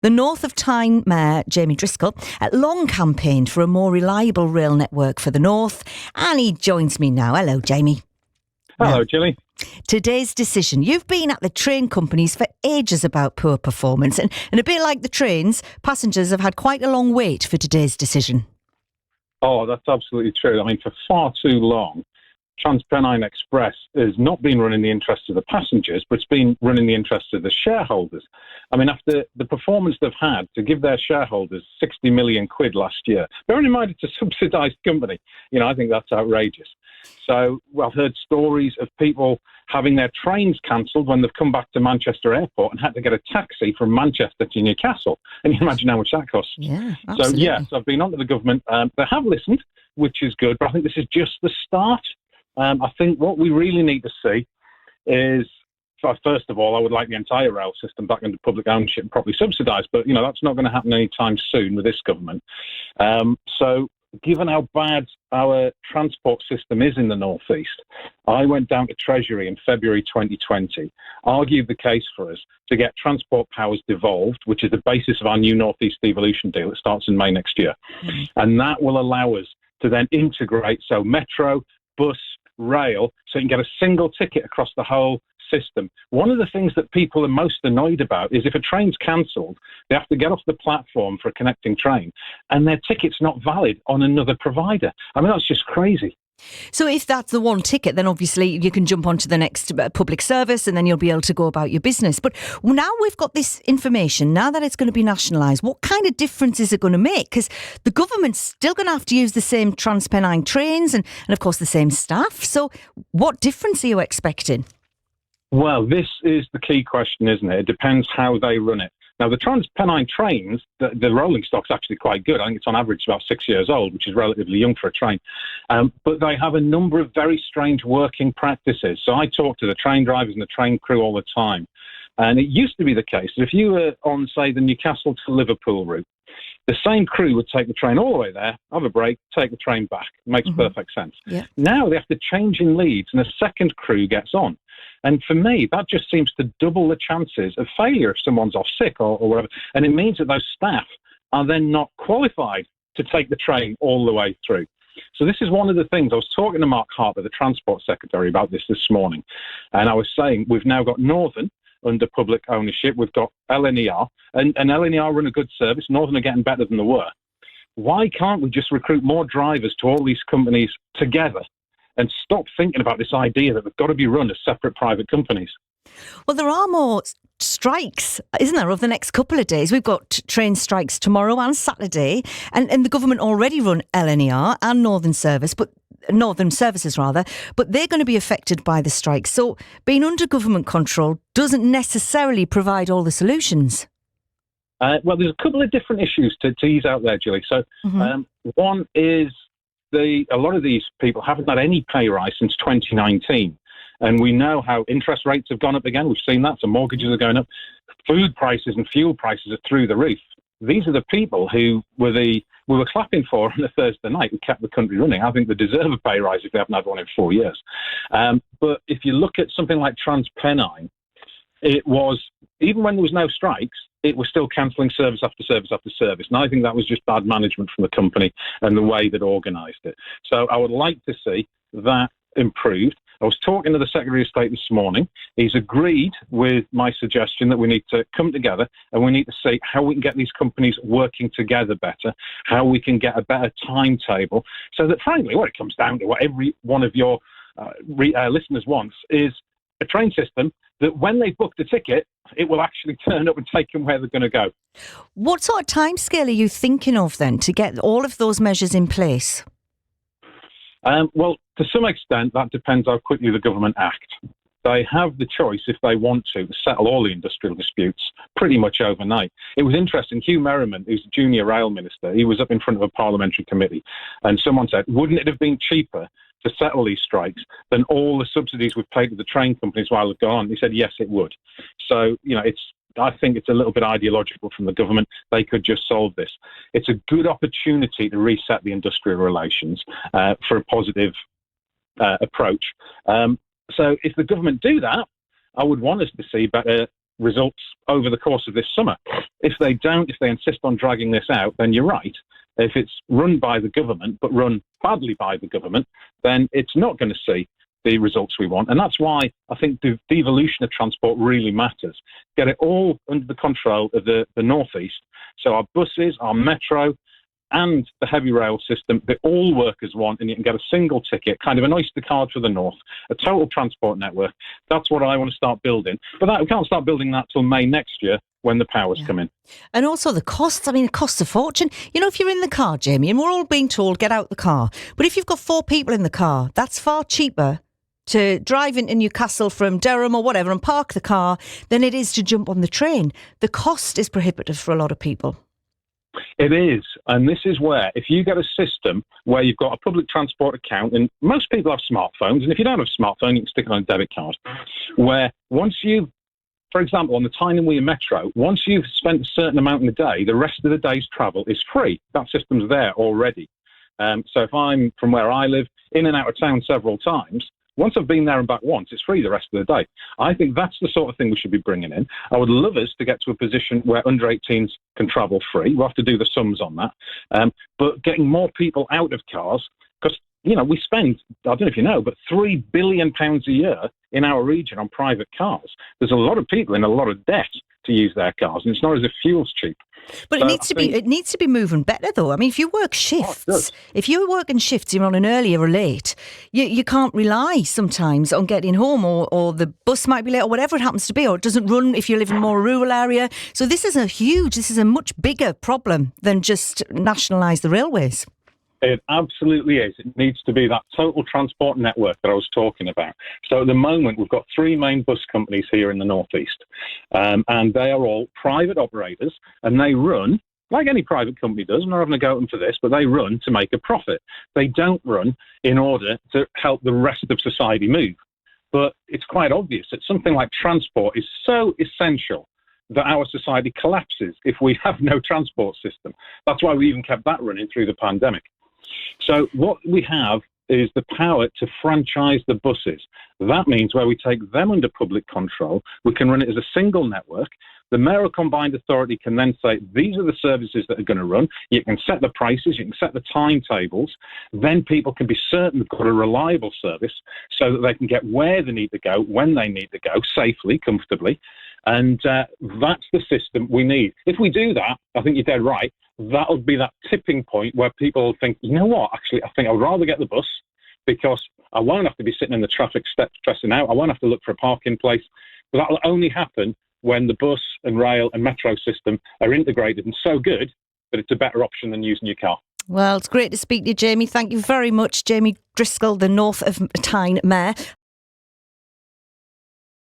The North of Tyne Mayor, Jamie Driscoll, long campaigned for a more reliable rail network for the North, and he joins me now. Hello, Jamie. Hello, Gilly. Today's decision. You've been at the train companies for ages about poor performance, and a bit like the trains, passengers have had quite a long wait for today's decision. Oh, that's absolutely true. I mean, for far too long, TransPennine Express has not been running the interests of the passengers, but it's been running the interests of the shareholders. I mean, after the performance they've had to give their shareholders 60 million quid last year, bearing in mind it's a subsidised company, I think that's outrageous. So I've heard stories of people having their trains cancelled when they've come back to Manchester Airport and had to get a taxi from Manchester to Newcastle. And you can imagine how much that costs. Yeah, absolutely. So, yes, I've been on to the government. They have listened, which is good, but I think this is just the start. I think what we really need to see is, first of all, I would like the entire rail system back into public ownership and properly subsidised, but, that's not going to happen anytime soon with this government. So given how bad our transport system is in the North East, I went down to Treasury in February 2020, argued the case for us to get Transport Powers devolved, which is the basis of our new North East devolution deal that starts in May next year. And that will allow us to then integrate, so metro, bus, rail, so you can get a single ticket across the whole system. One of the things that people are most annoyed about is if a train's cancelled, they have to get off the platform for a connecting train and their ticket's not valid on another provider. I mean, that's just crazy. So if that's the one ticket, then obviously you can jump onto the next public service and then you'll be able to go about your business. But now we've got this information, now that it's going to be nationalised, what kind of difference is it going to make? Because the government's still going to have to use the same TransPennine trains and of course the same staff. So what difference are you expecting? Well, this is the key question, isn't it? It depends how they run it. Now, the TransPennine trains, the rolling stock's actually quite good. I think it's on average about 6 years old, which is relatively young for a train. But they have a number of very strange working practices. So I talk to the train drivers and the train crew all the time. And it used to be the case that if you were on, say, the Newcastle to Liverpool route, the same crew would take the train all the way there, have a break, take the train back. Makes perfect sense. Yeah. Now they have to change in leads and a second crew gets on. And for me, that just seems to double the chances of failure if someone's off sick or whatever. And it means that those staff are then not qualified to take the train all the way through. So this is one of the things. I was talking to Mark Harper, the Transport Secretary, about this morning. And I was saying we've now got Northern under public ownership. We've got LNER. And LNER run a good service. Northern are getting better than they were. Why can't we just recruit more drivers to all these companies together and stop thinking about this idea that they've got to be run as separate private companies? Well, there are more strikes, isn't there, over the next couple of days? We've got train strikes tomorrow and Saturday, and the government already run LNER and Northern Services, but they're going to be affected by the strikes. So being under government control doesn't necessarily provide all the solutions. Well, there's a couple of different issues to tease out there, Julie. So one is a lot of these people haven't had any pay rise since 2019. And we know how interest rates have gone up again. We've seen that. So mortgages are going up. Food prices and fuel prices are through the roof. These are the people who we were clapping for on a Thursday night who kept the country running. I think they deserve a pay rise if they haven't had one in 4 years. But if you look at something like TransPennine, it was, even when there was no strikes, it was still cancelling service after service after service. And I think that was just bad management from the company and the way that organised it. So I would like to see that improved. I was talking to the Secretary of State this morning. He's agreed with my suggestion that we need to come together and we need to see how we can get these companies working together better, how we can get a better timetable, so that, frankly, what it comes down to, what every one of your listeners wants, is a train system that when they book the ticket, it will actually turn up and take them where they're going to go. What sort of timescale are you thinking of then to get all of those measures in place? Well, to some extent, that depends how quickly the government act. They have the choice, if they want to settle all the industrial disputes pretty much overnight. It was interesting. Hugh Merriman, who's the junior rail minister, he was up in front of a parliamentary committee, and someone said, wouldn't it have been cheaper to settle these strikes than all the subsidies we've paid to the train companies while they've gone on? He said, yes, it would. So, I think it's a little bit ideological from the government. They could just solve this. It's a good opportunity to reset the industrial relations for a positive approach. So if the government do that, I would want us to see better results over the course of this summer. If they don't, if they insist on dragging this out, then you're right. If it's run by the government, but run badly by the government, then it's not going to see the results we want. And that's why I think the devolution of transport really matters. Get it all under the control of the North East. So our buses, our metro, and the heavy rail system, they all work as one, and you can get a single ticket, kind of an Oyster card for the North, a total transport network. That's what I want to start building. But we can't start building that till May next year when the powers come in. And also the costs. I mean, it costs a fortune. You know, if you're in the car, Jamie, and we're all being told, get out the car. But if you've got 4 people in the car, that's far cheaper to drive into Newcastle from Durham or whatever and park the car than it is to jump on the train. The cost is prohibitive for a lot of people. It is. And this is where, if you get a system where you've got a public transport account, and most people have smartphones, and if you don't have a smartphone, you can stick it on a debit card, where once you, for example, on the Tyne-and-Wear Metro, once you've spent a certain amount in the day, the rest of the day's travel is free. That system's there already. So if I'm from where I live, in and out of town several times, once I've been there and back once, it's free the rest of the day. I think that's the sort of thing we should be bringing in. I would love us to get to a position where under 18s can travel free. We'll have to do the sums on that. But getting more people out of cars, because, you know, we spend, I don't know if you know, but £3 billion a year in our region on private cars. There's a lot of people in a lot of debt to use their cars, and it's not as if fuel's cheap. But so it needs to be moving better, though. I mean, if you work shifts, if you're working shifts, you're on an early or late, you can't rely sometimes on getting home, or the bus might be late, or whatever it happens to be, or it doesn't run if you live in a more rural area. So this is a much bigger problem than just nationalise the railways. It absolutely is. It needs to be that total transport network that I was talking about. So at the moment, we've got 3 main bus companies here in the Northeast, and they are all private operators, and they run like any private company does. I'm not having a go at them for this, but they run to make a profit. They don't run in order to help the rest of society move. But it's quite obvious that something like transport is so essential that our society collapses if we have no transport system. That's why we even kept that running through the pandemic. So what we have is the power to franchise the buses. That means where we take them under public control, we can run it as a single network. The mayoral combined authority can then say, these are the services that are going to run. You can set the prices, you can set the timetables. Then people can be certain they've got a reliable service so that they can get where they need to go, when they need to go, safely, comfortably. And that's the system we need. If we do that, I think you're dead right, that'll be that tipping point where people will think, you know what, actually, I think I'd rather get the bus because I won't have to be sitting in the traffic stressing out. I won't have to look for a parking place. But that'll only happen when the bus and rail and metro system are integrated and so good that it's a better option than using your car. Well, it's great to speak to you, Jamie. Thank you very much, Jamie Driscoll, the North of Tyne Mayor.